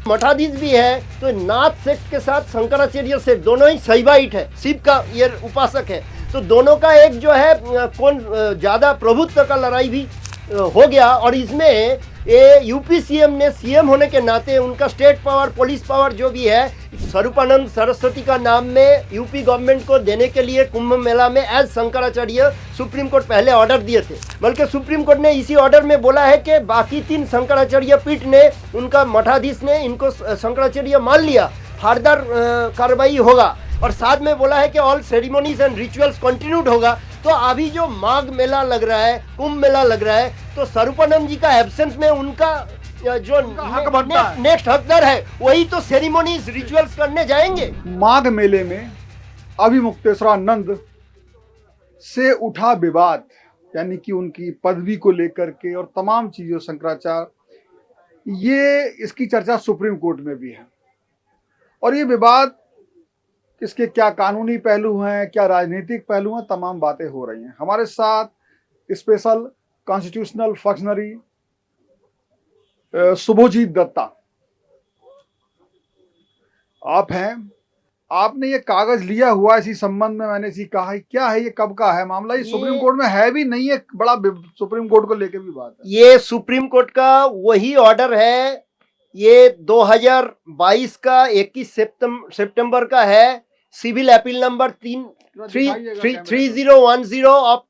मठाधीश भी है तो नाथ सेक्ट के साथ शंकराचार्य सेक्ट दोनों ही शैवाइट है, शिव का ये उपासक है। तो दोनों का एक जो है कौन ज्यादा प्रभुत्व का लड़ाई भी हो गया। और इसमें ये यूपी सीएम ने सीएम होने के नाते उनका स्टेट पावर, पुलिस पावर जो भी है, स्वरूपानंद सरस्वती का नाम में यूपी गवर्नमेंट को देने के लिए कुंभ मेला में एज शंकराचार्य सुप्रीम कोर्ट पहले ऑर्डर दिए थे। बल्कि सुप्रीम कोर्ट ने इसी ऑर्डर में बोला है कि बाकी 3 शंकराचार्य पीठ ने, उनका मठाधीश ने इनको शंकराचार्य मान लिया, फर्दर कार्रवाई होगा। और साथ में बोला है कि all ceremonies and rituals continued होगा। तो अभी जो माघ मेला लग रहा है, कुंभ मेला लग रहा है, तो स्वरूपानंद जी का एब्सेंस में उनका जो नेक्स्ट हकदार है वही तो सेरेमनीज रिचुअल्स करने जाएंगे। माघ मेले में अभिमुक्तेश्वरानंद से उठा विवाद, यानी कि उनकी पदवी को लेकर के और तमाम चीजों, शंकराचार्य, ये इसकी चर्चा सुप्रीम कोर्ट में भी है। और ये विवाद इसके क्या कानूनी पहलू हैं, क्या राजनीतिक पहलू हैं, तमाम बातें हो रही हैं। हमारे साथ special constitutional functionary Subhajit Datta आप हैं। आपने ये कागज लिया हुआ इसी संबंध में, मैंने इसी कहा है, क्या है ये, कब का है मामला? ये सुप्रीम कोर्ट में है भी नहीं है, बड़ा सुप्रीम कोर्ट को लेकर भी बात है। ये सुप्रीम कोर्ट का वही ऑर्डर है, ये 2022 का 21 सितंबर का है, सिविल अपील नंबर 3010 ऑफ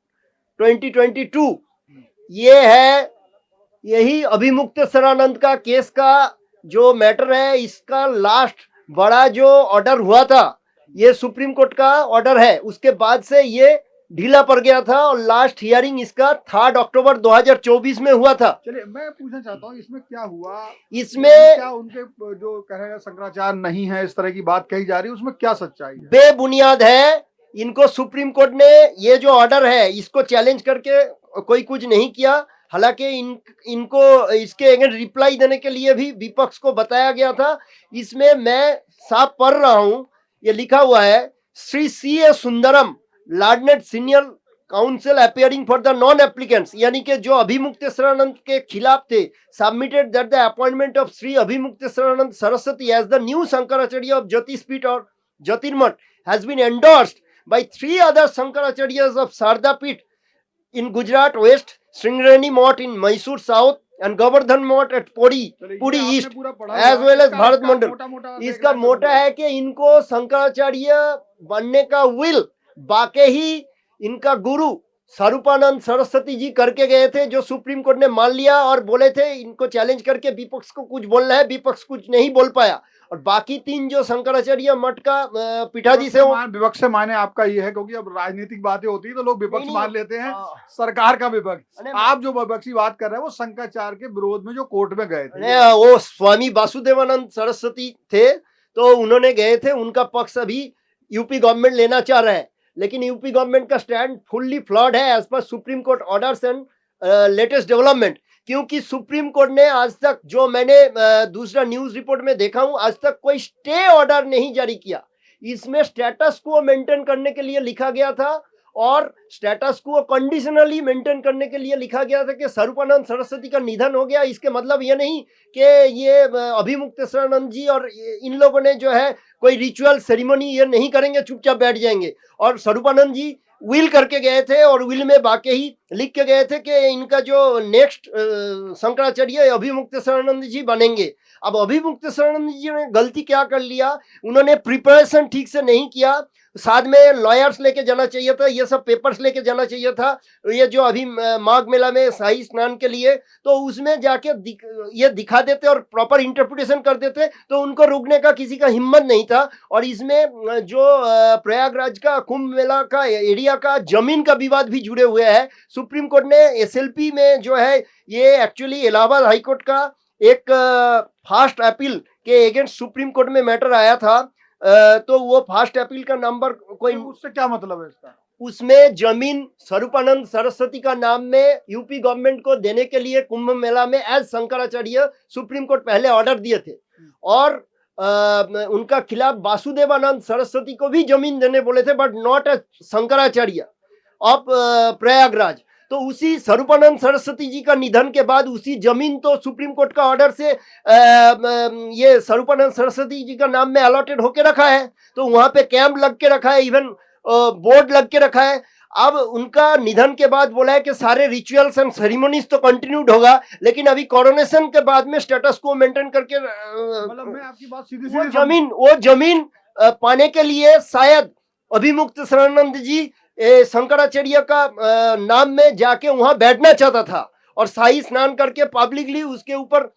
2022। ये है, यही अभिमुक्तेश्वरानंद का केस का जो मैटर है, इसका लास्ट बड़ा जो ऑर्डर हुआ था, ये सुप्रीम कोर्ट का ऑर्डर है। उसके बाद से ये ढीला पड़ गया था और लास्ट हियरिंग इसका 3 अक्टूबर 2024 में हुआ था। चलिए, मैं पूछना चाहता हूँ इसमें क्या हुआ, इसमें क्या उनके जो कह रहे हैं शंकराचार्य नहीं है, इस तरह की बात कही जा रही है, उसमें क्या सच्चाई है? बेबुनियाद है। इनको सुप्रीम कोर्ट ने ये जो ऑर्डर है इसको चैलेंज करके कोई कुछ नहीं किया। हालांकि इनको इसके अगेंस्ट रिप्लाई देने के लिए भी विपक्ष को बताया गया था। इसमें मैं साफ पढ़ रहा हूं, ये लिखा हुआ है, Shri C.A. Sundaram, learned senior counsel appearing for the non applicants, यानी कि जो अभिमुक्तेश्वरानंद के खिलाफ थे, submitted that the appointment of Shri Avimukteshwaranand Saraswati as the new Shankaracharya of Jyotishpeeth और Jyotirmath has been endorsed by 3 other Shankaracharyas of Sarda Pith in Gujarat West, Sringeni Mott in Mysore South, and Govardhan Mott at Puri East, as well as Bharat Mandal। इसका मोटा है कि इनको शंकराचार्य बनने का will बाके ही इनका गुरु स्वरूपानंद सरस्वती जी करके गए थे, जो सुप्रीम कोर्ट ने मान लिया और बोले थे इनको चैलेंज करके विपक्ष को कुछ बोलना है, विपक्ष कुछ नहीं बोल पाया। और बाकी 3 जो शंकराचार्य मठ का पीठाधीश है, विपक्ष से माने आपका ये है, क्योंकि अब राजनीतिक बातें होती है तो लोग विपक्ष मान लेते हैं, सरकार का विपक्ष। आप जो विपक्षी बात कर रहे हैं वो शंकराचार्य के विरोध में जो कोर्ट में गए थे, वो स्वामी वासुदेवानंद सरस्वती थे, तो उन्होंने गए थे, उनका पक्ष अभी यूपी गवर्नमेंट लेना चाह रहा है। लेकिन यूपी गवर्नमेंट का स्टैंड फुल्ली फ्लॉड है as per Supreme Court orders and latest development. क्योंकि सुप्रीम कोर्ट ने आज तक, जो मैंने दूसरा न्यूज रिपोर्ट में देखा हूं, आज तक कोई स्टे ऑर्डर नहीं जारी किया। इसमें स्टेटस को मेंटेन करने के लिए लिखा गया था और स्टेटस को कंडीशनली मेंटेन करने के लिए लिखा गया था कि स्वरूपानंद सरस्वती का निधन हो गया, इसके मतलब ये नहीं कि ये अभिमुक्तेश्वरानंद जी और इन लोगों ने जो है कोई रिचुअल सेरेमनी ये नहीं करेंगे, चुपचाप बैठ जाएंगे। और स्वरूपानंद जी विल करके गए थे और विल में बाकी ही लिख के गए थे कि इनका जो नेक्स्ट शंकराचार्य अभिमुक्तेश्वरानंद जी बनेंगे। अब अभिमुक्तेश्वरानंद जी ने गलती क्या कर लिया, उन्होंने प्रिपरेशन ठीक से नहीं किया, साथ में लॉयर्स लेके जाना चाहिए था, ये सब पेपर्स लेके जाना चाहिए था, ये जो अभी माघ मेला में शाही स्नान के लिए, तो उसमें जाके ये दिखा देते और प्रॉपर इंटरप्रिटेशन कर देते तो उनको रोकने का किसी का हिम्मत नहीं था। और इसमें जो प्रयागराज का कुंभ मेला का एरिया का जमीन का विवाद भी जुड़े हुए हैं। सुप्रीम कोर्ट ने SLP में जो है, ये एक्चुअली इलाहाबाद हाईकोर्ट का एक फास्ट अपील के अगेंस्ट सुप्रीम कोर्ट में मैटर आया था, तो वो फास्ट अपील का नंबर कोई, उससे क्या मतलब है इसका? उसमें जमीन स्वरूपानंद सरस्वती का नाम में यूपी गवर्नमेंट को देने के लिए कुंभ मेला में एज शंकराचार्य सुप्रीम कोर्ट पहले ऑर्डर दिए थे और उनका खिलाफ वासुदेवानंद सरस्वती को भी जमीन देने बोले थे, but not a Shankaracharya of Prayagraj. तो उसी स्वरूपानंद सरस्वती जी का निधन के बाद उसी जमीन तो सुप्रीम कोर्ट का ऑर्डर से ये स्वरूपानंद सरस्वती जी का नाम में अलॉटेड होके रखा है, तो वहां पे कैंप लग के रखा है, इवन बोर्ड लग के रखा है। अब उनका निधन के बाद बोला है कि सारे रिचुअल्स एंड सेरेमनीज तो कंटिन्यूड होगा, लेकिन अभी कोरोनेशन के बाद में स्टेटस को मेंटेन करके मतलब मैं आपकी बात सीधी वो जमीन पाने के लिए शायद अभिमुक्त शरणानंद जी शंकराचार्य का नाम में जाके वहां बैठना चाहता था और शाही स्नान करके पब्लिकली उसके ऊपर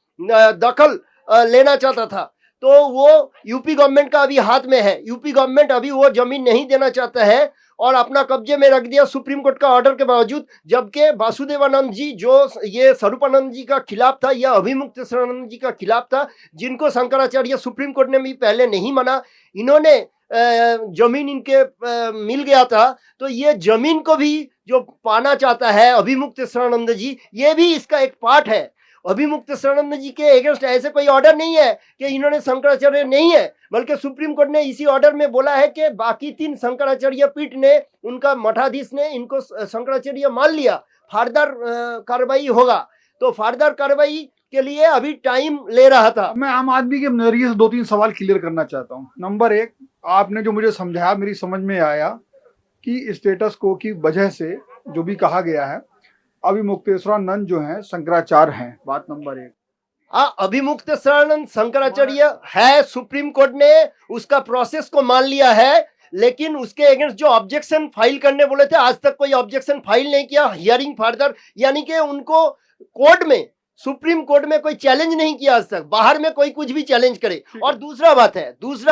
दखल लेना चाहता था। तो वो यूपी गवर्नमेंट का अभी हाथ में है, यूपी गवर्नमेंट अभी वो जमीन नहीं देना चाहता है और अपना कब्जे में रख दिया सुप्रीम कोर्ट का ऑर्डर के बावजूद, जबकि वासुदेवानंद जी जो ये स्वरूपानंद जी का खिलाफ था या अभिमुक्त शरणानंद जी का खिलाफ था, जिनको शंकराचार्य सुप्रीम कोर्ट ने भी पहले नहीं माना, इन्होंने जमीन इनके मिल गया था, तो ये जमीन को भी जो पाना चाहता है अभिमुक्त शरणानंद जी, ये भी इसका एक पार्ट है। अभिमुक्त शरणानंद जी के अगेंस्ट ऐसे कोई ऑर्डर नहीं है कि इन्होंने शंकराचार्य नहीं है, बल्कि सुप्रीम कोर्ट ने इसी ऑर्डर में बोला है कि बाकी 3 शंकराचार्य पीठ ने, उनका मठाधीश ने इनको शंकराचार्य मान लिया, फर्दर कार्रवाई होगा। तो फर्दर कार्रवाई के लिए अभी टाइम ले रहा था। मैं आम आदमी के नजरिए से 2-3 सवाल क्लियर करना चाहता हूँ। नंबर 1, आपने जो मुझे समझाया मेरी समझ में आया कि स्टेटस को की वजह से जो भी कहा गया है, अभिमुक्तेश्वरानंद जो है शंकराचार्य हैं, बात नंबर 1। अभिमुक्त शरणानंद शंकराचार्य है, सुप्रीम कोर्ट ने उसका प्रोसेस को मान लिया है, लेकिन उसके अगेंस्ट जो ऑब्जेक्शन फाइल करने बोले थे, आज तक कोई ऑब्जेक्शन फाइल नहीं किया। हियरिंग फर्दर, यानी कि उनको कोर्ट में, सुप्रीम कोर्ट में कोई चैलेंज नहीं किया आज तक, बाहर में कोई कुछ भी चैलेंज करे। और दूसरा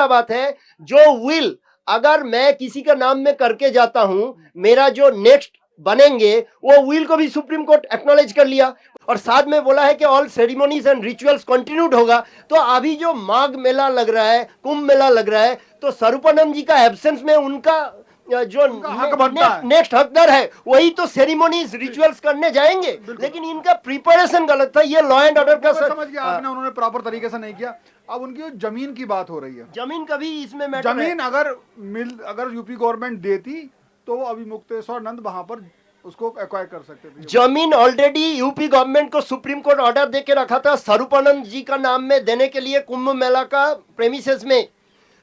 बात है जो विल अगर मैं किसी का नाम में करके जाता हूं, मेरा जो नेक्स्ट बनेंगे वो विल को भी सुप्रीम कोर्ट एक्नॉलेज कर लिया और साथ में बोला है कि all ceremonies and rituals continued होगा। तो अभी जो माघ मेला लग रहा है, कुंभ मेला लग रहा है, तो स्वरूपानंद जी का एब्सेंस में उनका जो नेक्स्ट हकदार है वही तो सेरेमनीज रिचुअल्स करने जाएंगे, लेकिन इनका प्रिपरेशन गलत था। ये लॉ एंड ऑर्डर का समझ गया आपने, उन्होंने प्रॉपर तरीके से नहीं किया। अब उनकी जो जमीन की बात हो रही है, जमीन का भी इसमें जमीन अगर यूपी गवर्नमेंट देती तो अभिमुक्तेश्वरानंद वहां पर उसको एक्वायर कर सकते थे। जमीन ऑलरेडी यूपी गवर्नमेंट को सुप्रीम कोर्ट ऑर्डर देके रखा था स्वरूपानंद जी का नाम में देने के लिए कुंभ मेला का प्रेमिसेस में,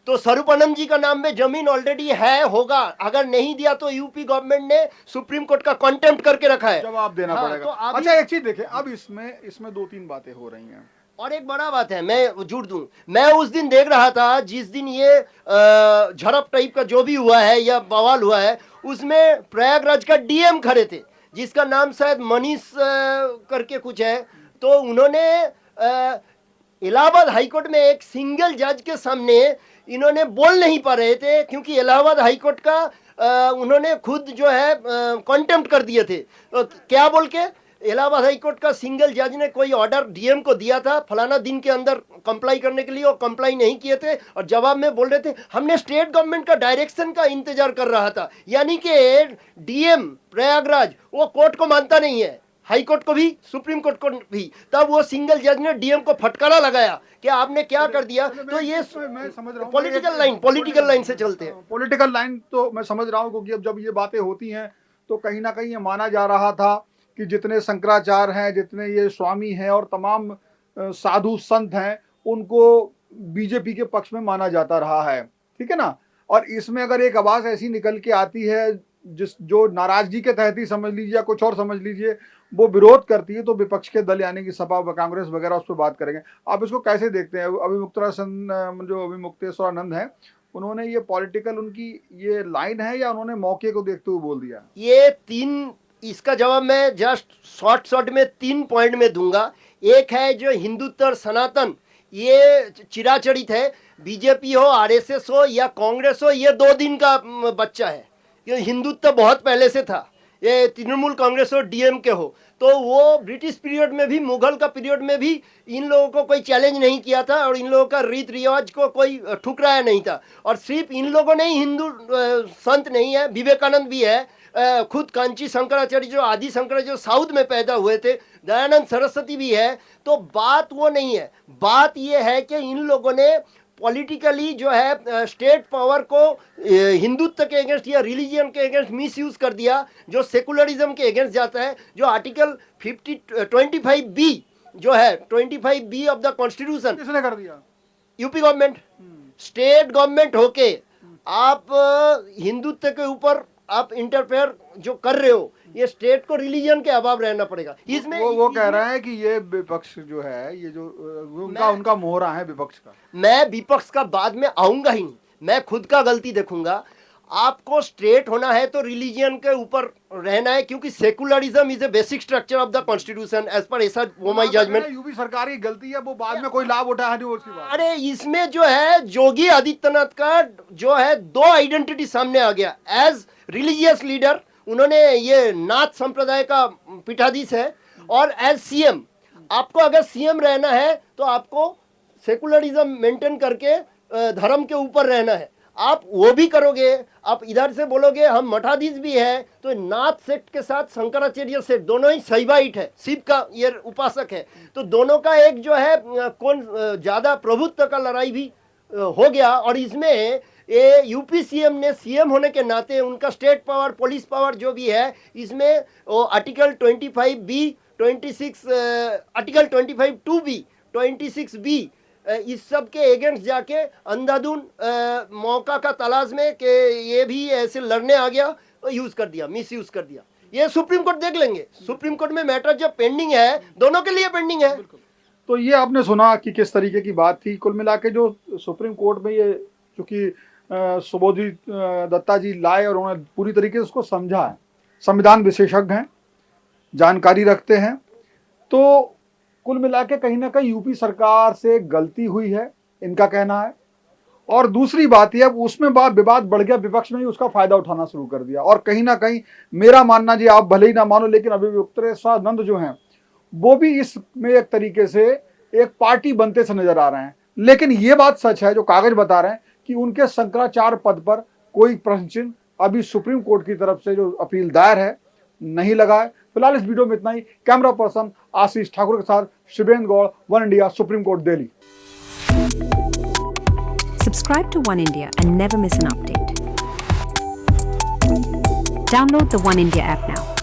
तो स्वरूपानंद जी का नाम में जमीन ऑलरेडी है, होगा। अगर नहीं दिया तो यूपी गवर्नमेंट ने सुप्रीम कोर्ट का कंटेम्प्ट करके रखा है, जवाब देना पड़ेगा। तो अच्छा एक चीज देखें, अब इसमें 2-3 बातें हो रही हैं और एक बड़ा बात है, मैं जुड़ दूं, मैं उस दिन देख रहा था जिस दिन ये झड़प टाइप का जो भी हुआ है या बवाल हुआ है, उसमें प्रयागराज का डीएम खड़े थे जिसका नाम शायद मनीष करके कुछ है। तो उन्होंने इलाहाबाद हाईकोर्ट में एक सिंगल जज के सामने इन्होंने बोल नहीं पा रहे थे, क्योंकि इलाहाबाद हाईकोर्ट का उन्होंने खुद जो है कंटेम्प्ट कर दिए थे। तो क्या बोल के इलाहाबाद हाईकोर्ट का सिंगल जज ने कोई ऑर्डर डीएम को दिया था फलाना दिन के अंदर कंप्लाई करने के लिए, और कंप्लाई नहीं किए थे और जवाब में बोल रहे थे हमने स्टेट गवर्नमेंट का डायरेक्शन का इंतजार कर रहा था। यानी कि डीएम प्रयागराज वो कोर्ट को मानता नहीं है, हाई कोर्ट को भी सुप्रीम कोर्ट को भी। तब वो सिंगल जज ने डीएम को फटकारा लगाया कि आपने क्या कर दिया। तो ये मैं समझ रहा हूँ पॉलिटिकल लाइन से चलते हैं। पॉलिटिकल लाइन तो मैं समझ रहा हूँ, क्योंकि अब जब ये बातें होती हैं तो कहीं ना कहीं ये माना जा रहा था कि जितने शंकराचार्य हैं, जितने ये स्वामी हैं और तमाम साधु संत हैं, उनको बीजेपी के पक्ष में माना जाता रहा है, ठीक है ना। और इसमें अगर एक आवाज ऐसी निकल के आती है जो नाराजगी के तहत ही समझ लीजिए या कुछ और समझ लीजिए, वो विरोध करती है, तो विपक्ष के दल यानी कि सपा व कांग्रेस वगैरह उस पर बात करेंगे। आप इसको कैसे देखते हैं? अभिमुक्तेश्वरानंद हैं, उन्होंने ये पॉलिटिकल उनकी ये लाइन है या उन्होंने मौके को देखते हुए बोल दिया? ये इसका जवाब मैं जस्ट शॉर्ट में 3 पॉइंट में दूंगा। एक है जो हिंदुत्व सनातन, ये चिराचरित है, बीजेपी हो, आरएसएस हो या कांग्रेस हो, ये 2 दिन का बच्चा है। ये हिंदुत्व बहुत पहले से था, ये तृणमूल कांग्रेस हो, डीएमके हो, तो वो ब्रिटिश पीरियड में भी, मुगल का पीरियड में भी इन लोगों को कोई चैलेंज नहीं किया था और इन लोगों का रीत रिवाज को कोई ठुकराया नहीं था। और सिर्फ इन लोगों ने ही, हिंदू संत नहीं है, विवेकानंद भी है, खुद कांची शंकराचार्य जो आदि शंकराचार्य जो साउथ में पैदा हुए थे, दयानंद सरस्वती भी है। तो बात वो नहीं है, बात ये है कि इन लोगों ने पॉलिटिकली जो है स्टेट पावर को हिंदुत्व के अगेंस्ट या रिलीजियन के अगेंस्ट मिस यूज कर दिया, जो सेकुलरिज्म के अगेंस्ट जाता है, जो आर्टिकल 25B जो है 25B ऑफ द कॉन्स्टिट्यूशन, किसने कर दिया? यूपी गवर्नमेंट, स्टेट गवर्नमेंट होके आप हिंदुत्व के ऊपर आप इंटरफेयर जो कर रहे हो, ये स्टेट को रिलीजन के अभाव रहना पड़ेगा इसमें। वो कह रहे हैं कि ये विपक्ष जो है, ये जो उनका मोहरा है विपक्ष का। मैं विपक्ष का बाद में आऊंगा ही नहीं, मैं खुद का गलती देखूंगा। आपको स्टेट होना है तो रिलीजियन के ऊपर रहना है, क्योंकि secularism is a basic structure of the constitution as per ऐसा वो माई जजमेंट। यूपी सरकार की गलती है, वो बाद में कोई लाभ उठाया नहीं उसकी बात। अरे इसमें जो है योगी आदित्यनाथ का जो है दो आइडेंटिटी सामने आ गया। एज रिलीजियस लीडर उन्होंने ये नाथ संप्रदाय का पीठाधीश है, और एज सीएम आपको अगर सीएम रहना है तो आपको सेकुलरिज्म मेंटेन करके धर्म के ऊपर रहना है। आप वो भी करोगे, आप इधर से बोलोगे हम मठाधीश भी है, तो नाथ सेक्ट के साथ शंकराचार्य सेक्ट दोनों ही शैवाइट है, शिव का ये उपासक है, तो दोनों का एक जो है कौन ज्यादा प्रभुत्व का लड़ाई भी हो गया। और इसमें ये यूपी सीएम ने सीएम होने के नाते उनका स्टेट पावर, पुलिस पावर जो भी है, इसमें वो article 25B 26 article 25(2)B 26B इस सब के अगेंस्ट जाके अंधाधुन मौका का तलाश में कि ये भी ऐसे लड़ने आ गया, यूज कर दिया, मिस यूज कर दिया। ये सुप्रीम कोर्ट देख लेंगे, सुप्रीम कोर्ट में मैटर जब पेंडिंग है, दोनों के लिए पेंडिंग है। तो ये आपने सुना कि किस तरीके की बात थी। कुल मिला के जो सुप्रीम कोर्ट में ये चूंकि सुबोधि दत्ता जी लाए और उन्होंने पूरी तरीके से उसको समझा है, संविधान विशेषज्ञ हैं, जानकारी रखते हैं, तो कुल मिला के कहीं ना कहीं यूपी सरकार से गलती हुई है, इनका कहना है। और दूसरी बात यह, उसमें विवाद बढ़ गया, विपक्ष ने ही उसका फायदा उठाना शुरू कर दिया। और कहीं ना कहीं मेरा मानना, जी आप भले ही ना मानो, लेकिन अभियुक्तेश्वरानंद जो हैं वो भी इसमें एक तरीके से एक पार्टी बनते से नजर आ रहे हैं। लेकिन ये बात सच है, जो कागज बता रहे हैं, कि उनके शंकराचार्य पद पर कोई प्रश्न चिन्ह अभी सुप्रीम कोर्ट की तरफ से जो अपील दायर है नहीं लगा है। फिलहाल इस वीडियो में इतना ही। कैमरा पर्सन आशीष ठाकुर के साथ Shivendra Gaur, one India, Supreme Court, Delhi. Subscribe to One India and never miss an update. Download the One India app now.